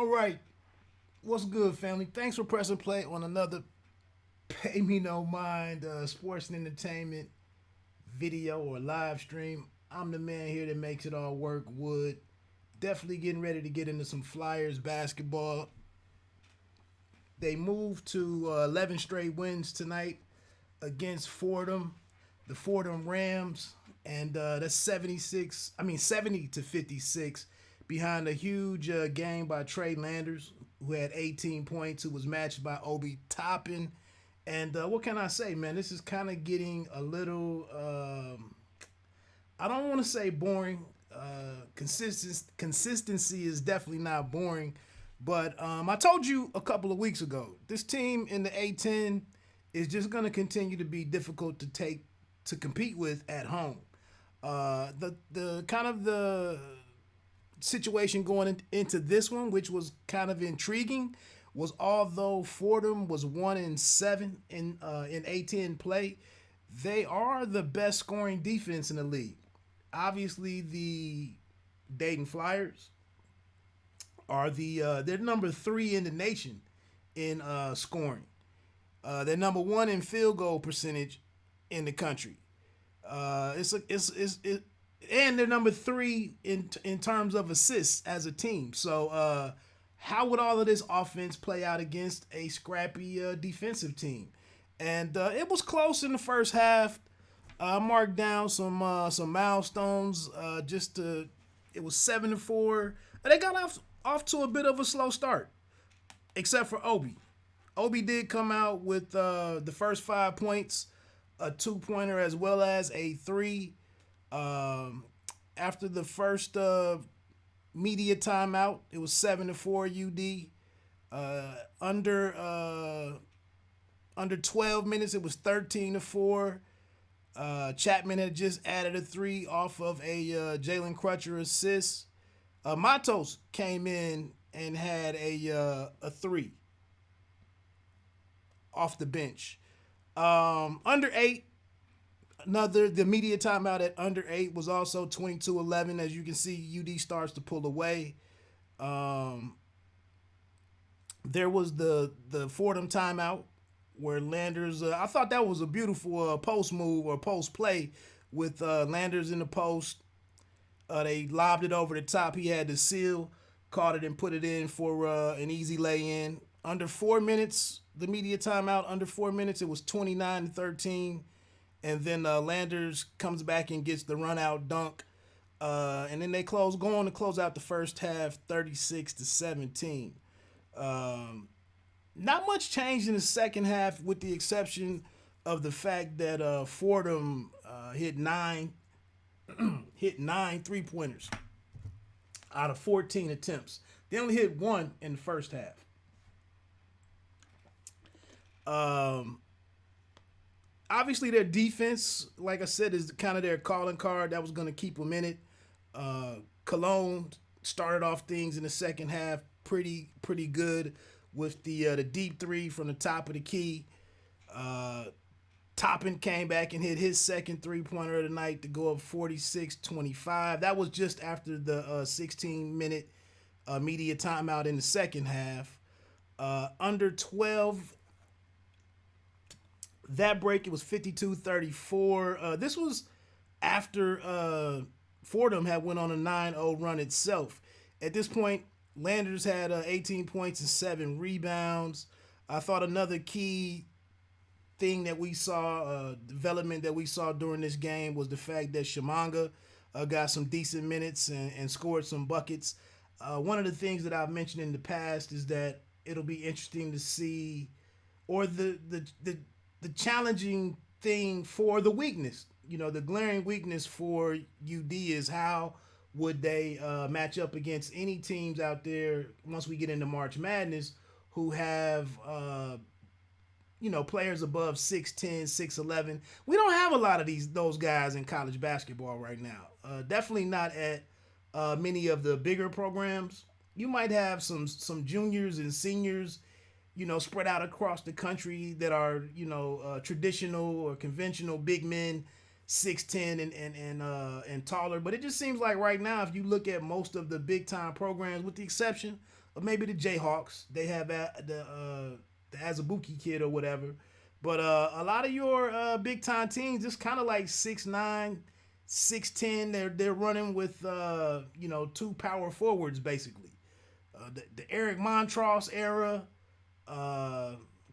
All right. What's good, family? Thanks for pressing play on another Pay Me No Mind sports and entertainment video or live stream. I'm the man here that makes it all work. Wood. Definitely getting ready to get into some Flyers basketball. They moved to 11 straight wins tonight against Fordham, the Fordham Rams, and that's 70 to 56 behind a huge game by Trey Landers, who had 18 points, who was matched by Obi Toppin. And what can I say, man? This is kind of getting a little, I don't want to say boring. Consistency is definitely not boring. But I told you a couple of weeks ago, this team in the A10 is just going to continue to be difficult to compete with at home. The kind of the situation going into this one, which was kind of intriguing, was although Fordham was 1-7 in A10 play, they are the best scoring defense in the league. Obviously, the Dayton Flyers are they're number 3 in the nation in scoring. They're number 1 in field goal percentage in the country. And they're number 3 in terms of assists as a team. So how would all of this offense play out against a scrappy defensive team? And it was close in the first half. I marked down some milestones. It was 7-4. They got off to a bit of a slow start, except for Obi. Obi did come out with the first 5 points, a 2-pointer as well as a 3. After the first media timeout, it was 7-4 UD. Under 12 minutes, it was 13-4. Chapman had just added a 3 off of a Jalen Crutcher assist. Matos came in and had a 3 off the bench. Under 8, the media timeout at under 8 was also 22-11. As you can see, UD starts to pull away. There was the Fordham timeout where Landers, I thought that was a beautiful post move or post play with Landers in the post. They lobbed it over the top. He had to seal, caught it and put it in for an easy lay-in. Under 4 minutes, the media timeout, under 4 minutes, it was 29-13. And then Landers comes back and gets the run-out dunk. And then they go on to close out the first half, 36-17. Not much changed in the second half, with the exception of the fact that Fordham hit 9 3-pointers out of 14 attempts. They only hit 1 in the first half. Obviously, their defense, like I said, is kind of their calling card. That was going to keep them in it. Cologne started off things in the second half pretty good with the deep 3 from the top of the key. Toppin came back and hit his second 3-pointer of the night to go up 46-25. That was just after the 16-minute media timeout in the second half. Under 12, that break, it was 52-34. This was after Fordham had went on a 9-0 run itself. At this point, Landers had 18 points and 7 rebounds. I thought another key thing that we saw, development that we saw during this game, was the fact that Shamanga got some decent minutes and scored some buckets. One of the things that I've mentioned in the past is that it'll be interesting to see, or the challenging thing for the weakness, the glaring weakness for UD is how would they match up against any teams out there once we get into March Madness who have players above 6'10", 6'11". We don't have a lot of those guys in college basketball right now. Definitely not at many of the bigger programs. You might have some juniors and seniors, spread out across the country that are, traditional or conventional big men, 6'10" and taller. But it just seems like right now, if you look at most of the big time programs, with the exception or maybe the Jayhawks. They have the Azubuike kid or whatever. But a lot of your big time teams just kind of like 6'9", 6'10". They're running with two power forwards basically. The Eric Montross era.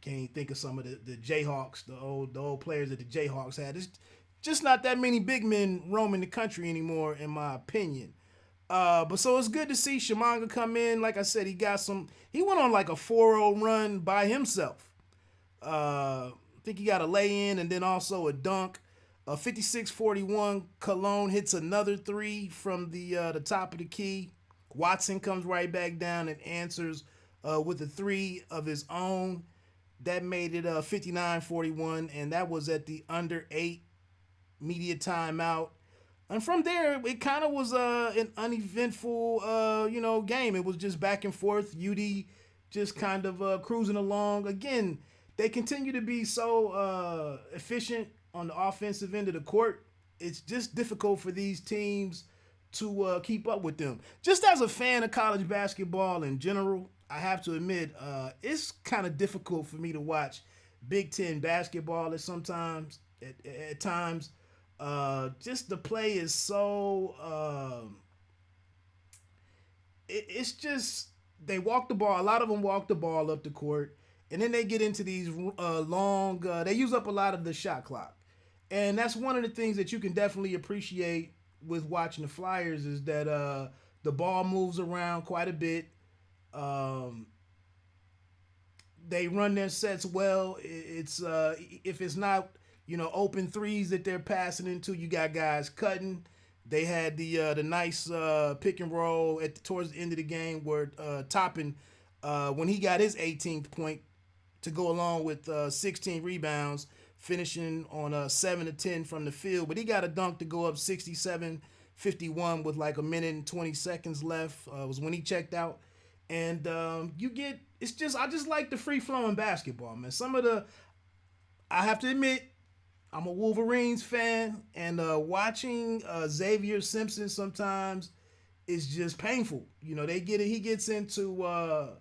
Can't even think of some of the Jayhawks, the old players that the Jayhawks had. It's just not that many big men roaming the country anymore, in my opinion. But so it's good to see Shamanga come in. Like I said, he went on like a 4-0 run by himself. I think he got a lay in and then also a dunk. 56-41, Cologne hits another three from the top of the key. Watson comes right back down and answers with a three of his own. That made it 59-41, and that was at the under 8 media timeout. And from there, it kind of was an uneventful, game. It was just back and forth. UD just kind of cruising along. Again, they continue to be so efficient on the offensive end of the court. It's just difficult for these teams to keep up with them. Just as a fan of college basketball in general, I have to admit, it's kind of difficult for me to watch Big Ten basketball at times. Just the play is so it's just they walk the ball. A lot of them walk the ball up the court, and then they get into these long. They use up a lot of the shot clock, and that's one of the things that you can definitely appreciate with watching the Flyers is that the ball moves around quite a bit. They run their sets well. It's if it's not open threes that they're passing into, you got guys cutting. They had the nice pick and roll towards the end of the game where Toppin, when he got his 18th point to go along with 16 rebounds, finishing on 7 to 10 from the field. But he got a dunk to go up 67-51 with like a minute and 20 seconds left. Was when he checked out. And I just like the free flowing basketball, man. I have to admit, I'm a Wolverines fan, and watching Xavier Simpson sometimes is just painful. He gets into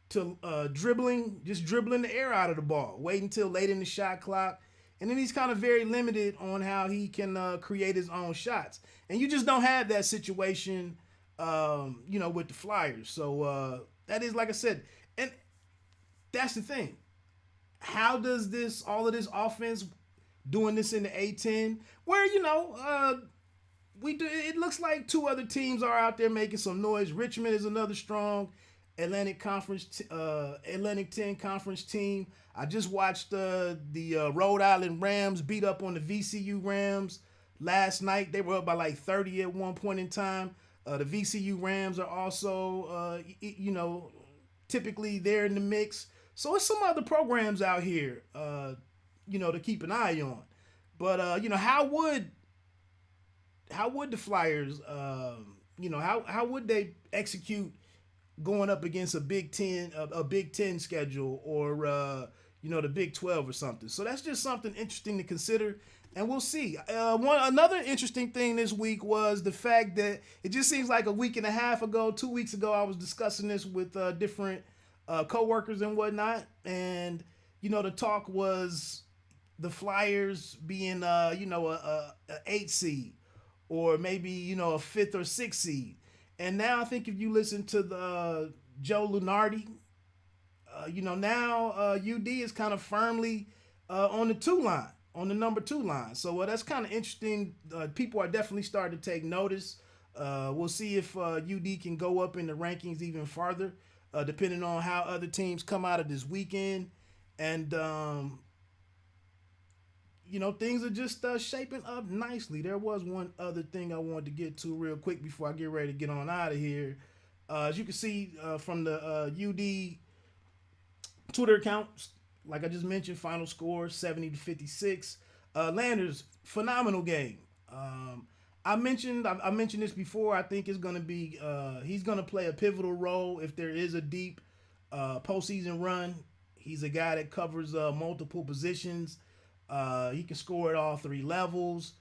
dribbling the air out of the ball, wait until late in the shot clock, and then he's kind of very limited on how he can create his own shots. And you just don't have that situation, with the Flyers. So that is, like I said, and that's the thing. How does all of this offense doing this in the A10, where we do? It looks like two other teams are out there making some noise. Richmond is another strong Atlantic 10 conference team. I just watched the Rhode Island Rams beat up on the VCU Rams last night. They were up by like 30 at one point in time. The VCU Rams are also, typically they're in the mix. So it's some other programs out here, to keep an eye on. But how would the Flyers, how would they execute going up against a Big Ten schedule, or the Big 12 or something? So that's just something interesting to consider, and we'll see. Another interesting thing this week was the fact that it just seems like a week and a half ago, 2 weeks ago, I was discussing this with different co-workers and whatnot, and the talk was the Flyers being a 8 seed, or maybe a 5th or 6th seed. And now I think if you listen to the Joe Lunardi, now UD is kind of firmly on the number 2 line. So that's kind of interesting. People are definitely starting to take notice. We'll see if UD can go up in the rankings even farther, depending on how other teams come out of this weekend. And, things are just shaping up nicely. There was one other thing I wanted to get to real quick before I get ready to get on out of here. As you can see from the UD Twitter account, like I just mentioned, final score 70-56. Landers, phenomenal game. I mentioned this before. I think it's going to be he's going to play a pivotal role if there is a deep postseason run. He's a guy that covers multiple positions. He can score at all 3 levels.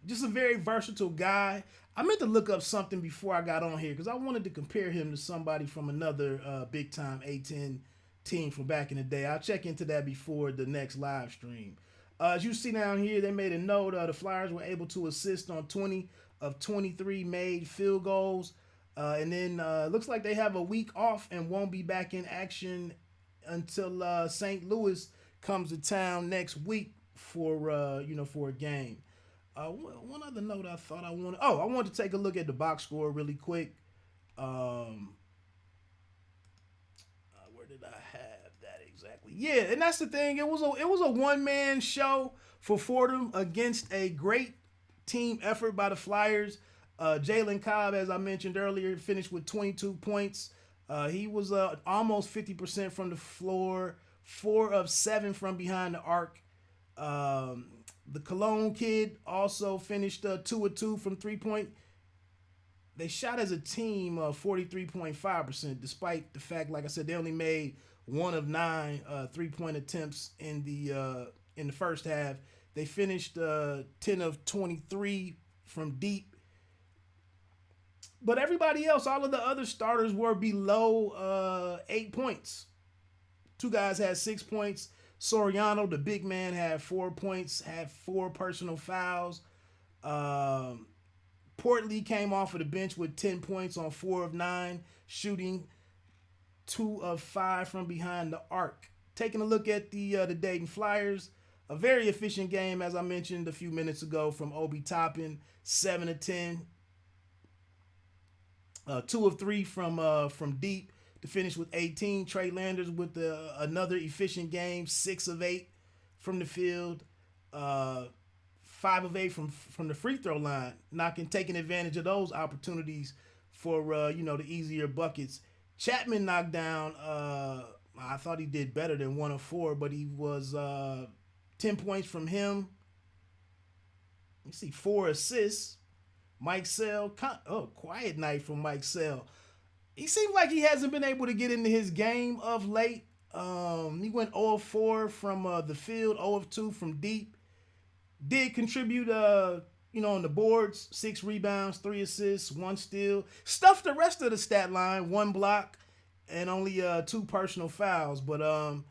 just a very versatile guy. I meant to look up something before I got on here because I wanted to compare him to somebody from another big time A10 team from back in the day. I'll check into that before the next live stream. As you see down here, they made a note. The Flyers were able to assist on 20 of 23 made field goals. And then looks like they have a week off and won't be back in action until St. Louis comes to town next week for for a game. One other note I thought I wanted. Oh, I wanted to take a look at the box score really quick. Where did I have that exactly? Yeah, and that's the thing. It was a one man show for Fordham against a great team effort by the Flyers. Jalen Cobb, as I mentioned earlier, finished with 22 points. He was almost 50% from the floor, 4 of 7 from behind the arc. The Cologne kid also finished 2 of 2 from 3-point. They shot as a team 43.5%, despite the fact, like I said, they only made 1 of 9 3-point attempts in the first half. They finished 10 of 23 from deep. But everybody else, all of the other starters were below 8 points. 2 guys had 6 points. Soriano, the big man, had 4 points, had 4 personal fouls. Portley came off of the bench with 10 points on 4 of 9, shooting 2 of 5 from behind the arc. Taking a look at the Dayton Flyers, a very efficient game, as I mentioned a few minutes ago, from Obi Toppin, 7 of 10. 2 of 3 from deep to finish with 18. Trey Landers with another efficient game, 6 of 8 from the field, 5 of 8 from the free throw line, taking advantage of those opportunities for the easier buckets. Chapman knocked down. I thought he did better than 1 of 4, but he was 10 points from him. You see 4 assists. Mike Sell, quiet night from Mike Sell. He seems like he hasn't been able to get into his game of late. He went 0 of 4 from the field, 0 of 2 from deep. Did contribute, on the boards, 6 rebounds, 3 assists, 1 steal. Stuffed the rest of the stat line, 1 block, and only 2 personal fouls. But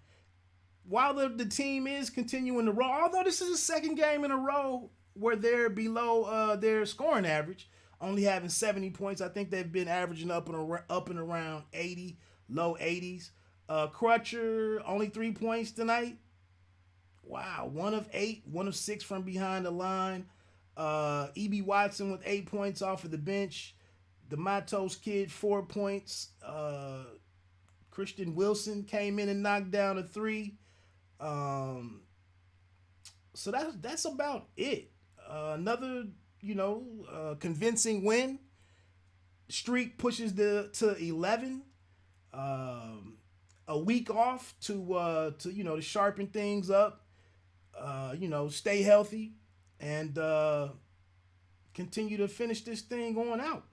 while the team is continuing to roll, although this is the second game in a row where they're below their scoring average, only having 70 points. I think they've been averaging up and around 80, low 80s. Crutcher, only 3 points tonight. Wow, 1 of 8, 1 of 6 from behind the line. E.B. Watson with 8 points off of the bench. The Matos kid, 4 points. Christian Wilson came in and knocked down a 3. So that's about it. Another, convincing win. Streak pushes to 11. A week off to sharpen things up. Stay healthy and continue to finish this thing on out.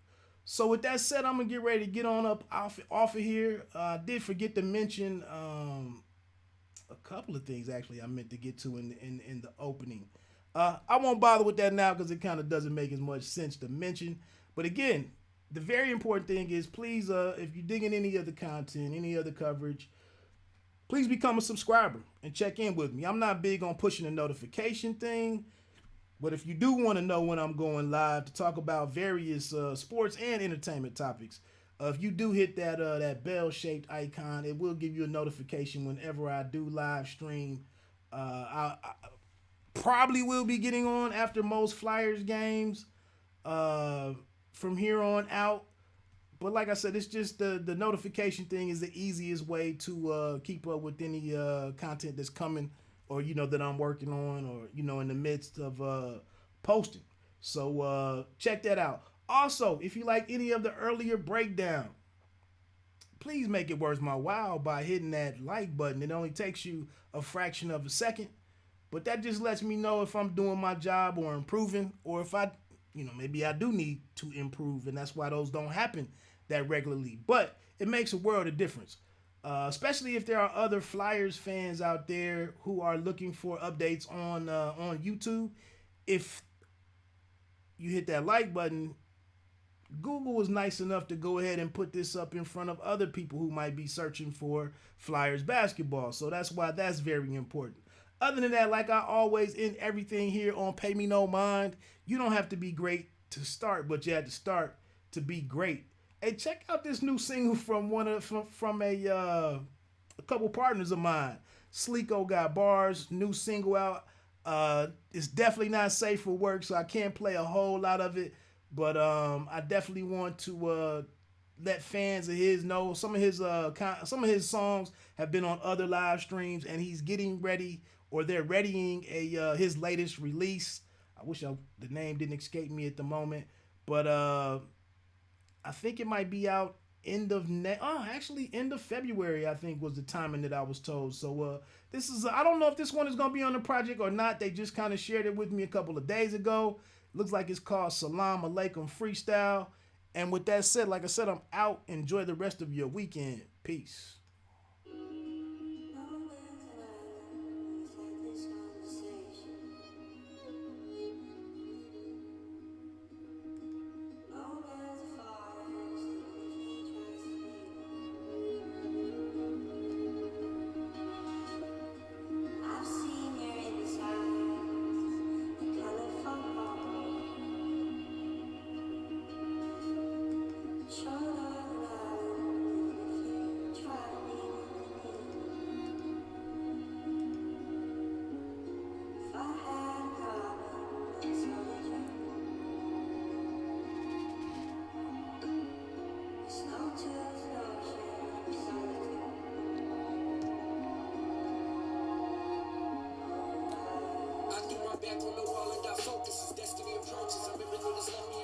So with that said, I'm gonna get ready to get on up off of here. I did forget to mention a couple of things actually I meant to get to in the opening. I won't bother with that now because it kind of doesn't make as much sense to mention. But again, the very important thing is please, if you're digging any of the content, any other coverage, please become a subscriber and check in with me. I'm not big on pushing the notification thing, but if you do want to know when I'm going live to talk about various sports and entertainment topics, if you do hit that bell-shaped icon, it will give you a notification whenever I do live stream. I probably will be getting on after most Flyers games from here on out. But like I said, it's just the notification thing is the easiest way to keep up with any content that's coming or, that I'm working on or, in the midst of posting. So check that out. Also, if you like any of the earlier breakdown, please make it worth my while by hitting that like button. It only takes you a fraction of a second, but that just lets me know if I'm doing my job or improving, or if maybe I do need to improve, and that's why those don't happen that regularly. But it makes a world of difference, especially if there are other Flyers fans out there who are looking for updates on YouTube. If you hit that like button, Google was nice enough to go ahead and put this up in front of other people who might be searching for Flyers basketball. So that's why that's very important. Other than that, like I always end everything here on Pay Me No Mind, you don't have to be great to start, but you had to start to be great. Hey, check out this new single from from a couple partners of mine. Sleeko got bars, new single out. It's definitely not safe for work, so I can't play a whole lot of it. But I definitely want to let fans of his know some of his songs have been on other live streams, and he's getting ready or they're readying a his latest release. I wish the name didn't escape me at the moment, but I think it might be out actually end of February. I think was the timing that I was told. So this is I don't know if this one is gonna be on the project or not. They just kind of shared it with me a couple of days ago. Looks like it's called Salam Alaikum Freestyle. And with that said, like I said, I'm out. Enjoy the rest of your weekend. Peace. Back on the wall and got focus. As destiny approaches, I'm in the left me